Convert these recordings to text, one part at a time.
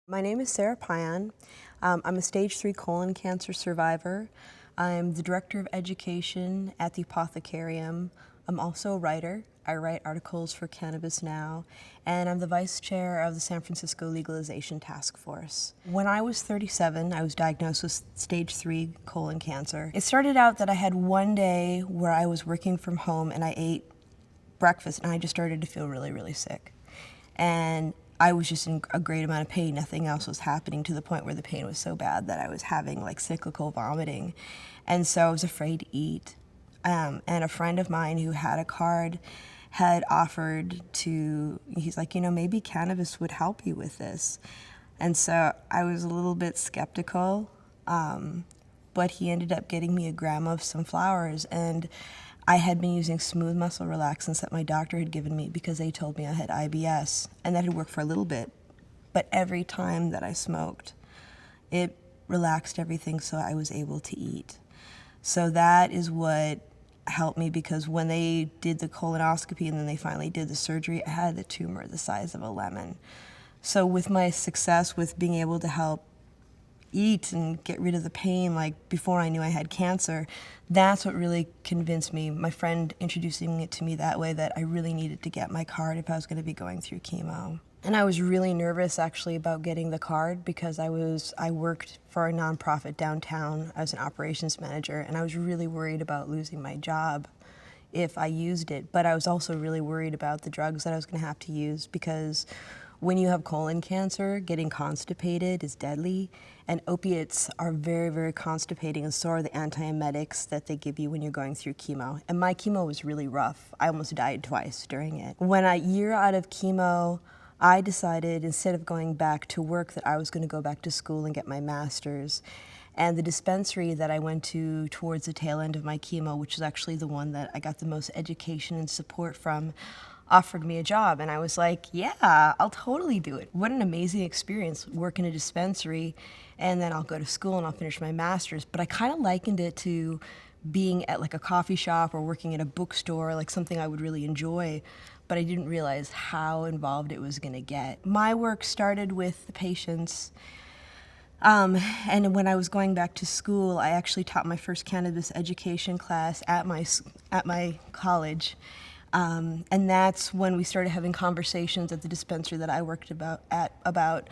My name is Sara Payan. I'm a stage 3 colon cancer survivor. I'm the director of education at the Apothecarium. I'm also a writer. I write articles for Cannabis Now, and I'm the vice chair of the San Francisco Legalization Task Force. When I was 37, I was diagnosed with stage 3 colon cancer. It started out that I had one day where I was working from home and I ate breakfast and I just started to feel really, really sick. And I was just in a great amount of pain. Nothing else was happening, to the point where the pain was so bad that I was having like cyclical vomiting. And so I was afraid to eat. And a friend of mine who had a card had offered to, he's like, maybe cannabis would help you with this. And so I was a little bit skeptical, but he ended up getting me a gram of some flowers, and I had been using smooth muscle relaxants that my doctor had given me because they told me I had IBS, and that had worked for a little bit. But every time that I smoked, it relaxed everything so I was able to eat. So that is what helped me, because when they did the colonoscopy and then they finally did the surgery, I had the tumor the size of a lemon. So with my success with being able to help eat and get rid of the pain, like before I knew I had cancer, that's what really convinced me, my friend introducing it to me that way, that I really needed to get my card if I was going to be going through chemo. And I was really nervous actually about getting the card, because I worked for a nonprofit downtown. I was an operations manager, and I was really worried about losing my job if I used it. But I was also really worried about the drugs that I was going to have to use, because when you have colon cancer, getting constipated is deadly, and opiates are very, very constipating, and so are the antiemetics that they give you when you're going through chemo. And my chemo was really rough. I almost died twice during it. When a year out of chemo, I decided, instead of going back to work, that I was going to go back to school and get my master's. And the dispensary that I went to towards the tail end of my chemo, which is actually the one that I got the most education and support from, offered me a job. And I was like, yeah, I'll totally do it. What an amazing experience, work in a dispensary, and then I'll go to school and I'll finish my master's. But I kind of likened it to being at like a coffee shop or working at a bookstore, like something I would really enjoy, but I didn't realize how involved it was going to get. My work started with the patients. And when I was going back to school, I actually taught my first cannabis education class at my college. And that's when we started having conversations at the dispensary that I worked about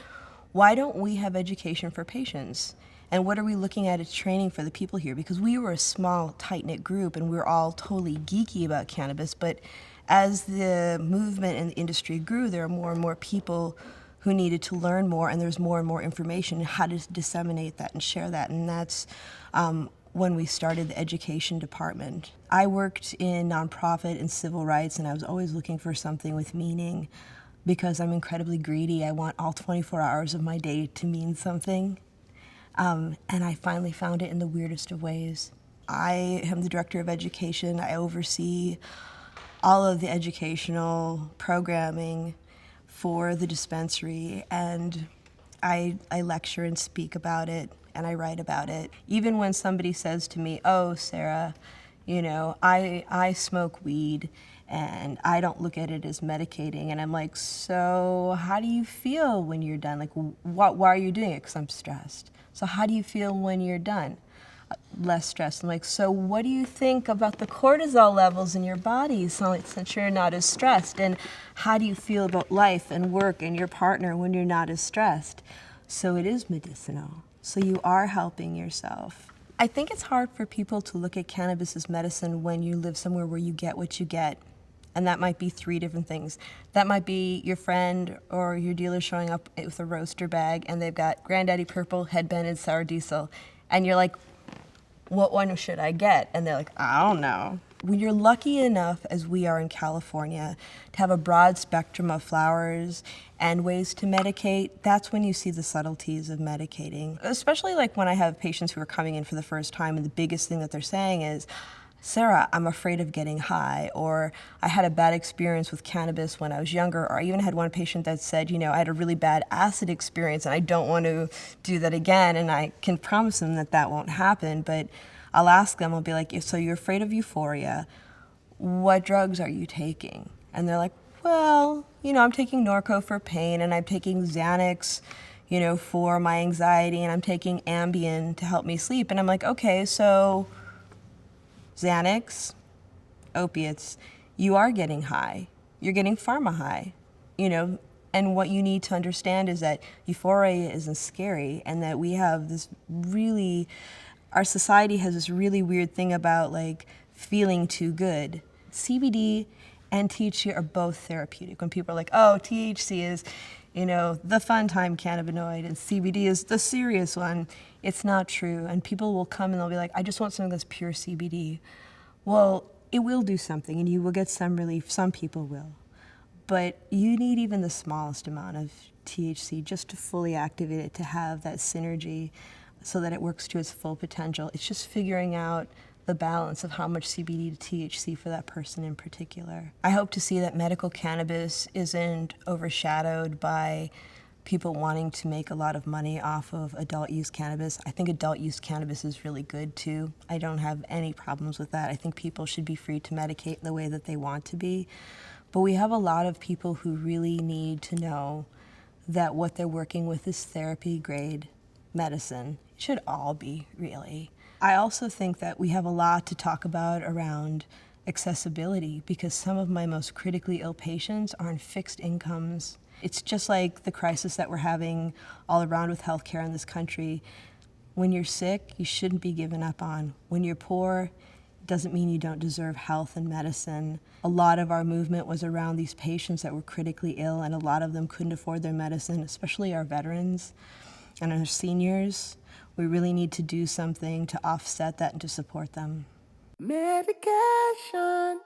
why don't we have education for patients? And what are we looking at as training for the people here? Because we were a small, tight-knit group, and we were all totally geeky about cannabis. But as the movement and the industry grew, there are more and more people who needed to learn more, and there's more and more information on how to disseminate that and share that. And that's when we started the education department. I worked in nonprofit and civil rights, and I was always looking for something with meaning, because I'm incredibly greedy. I want all 24 hours of my day to mean something. And I finally found it in the weirdest of ways. I am the director of education. I oversee all of the educational programming for the dispensary, and I lecture and speak about it, and I write about it. Even when somebody says to me, oh, Sara, I smoke weed and I don't look at it as medicating, and I'm like, so how do you feel when you're done? Like, why are you doing it? Because I'm stressed. So how do you feel when you're done? Less stressed. I'm like, so what do you think about the cortisol levels in your body since you're not as stressed? And how do you feel about life and work and your partner when you're not as stressed? So it is medicinal. So you are helping yourself. I think it's hard for people to look at cannabis as medicine when you live somewhere where you get what you get. And that might be 3 different things. That might be your friend or your dealer showing up with a roaster bag, and they've got Granddaddy Purple, Headband, and Sour Diesel. And you're like, what one should I get? And they're like, I don't know. When you're lucky enough, as we are in California, to have a broad spectrum of flowers and ways to medicate, that's when you see the subtleties of medicating. Especially like when I have patients who are coming in for the first time, and the biggest thing that they're saying is, Sara, I'm afraid of getting high, or I had a bad experience with cannabis when I was younger, or I even had one patient that said, I had a really bad acid experience and I don't want to do that again, and I can promise them that that won't happen, but I'll ask them, I'll be like, so you're afraid of euphoria, what drugs are you taking? And they're like, well, I'm taking Norco for pain, and I'm taking Xanax, for my anxiety, and I'm taking Ambien to help me sleep. And I'm like, okay, so Xanax, opiates, you are getting high. You're getting pharma high, you know. And what you need to understand is that euphoria isn't scary, and that we have this really, our society has this really weird thing about like feeling too good. CBD and THC are both therapeutic. When people are like, oh, THC is, the fun time cannabinoid and CBD is the serious one, it's not true. And people will come and they'll be like, I just want something that's pure CBD. Well, it will do something and you will get some relief. Some people will. But you need even the smallest amount of THC just to fully activate it, to have that synergy so that it works to its full potential. It's just figuring out the balance of how much CBD to THC for that person in particular. I hope to see that medical cannabis isn't overshadowed by people wanting to make a lot of money off of adult use cannabis. I think adult use cannabis is really good too. I don't have any problems with that. I think people should be free to medicate in the way that they want to be. But we have a lot of people who really need to know that what they're working with is therapy grade medicine. It should all be, really. I also think that we have a lot to talk about around accessibility, because some of my most critically ill patients are on fixed incomes. It's just like the crisis that we're having all around with healthcare in this country. When you're sick, you shouldn't be given up on. When you're poor, it doesn't mean you don't deserve health and medicine. A lot of our movement was around these patients that were critically ill, and a lot of them couldn't afford their medicine, especially our veterans and our seniors. We really need to do something to offset that and to support them. Medication.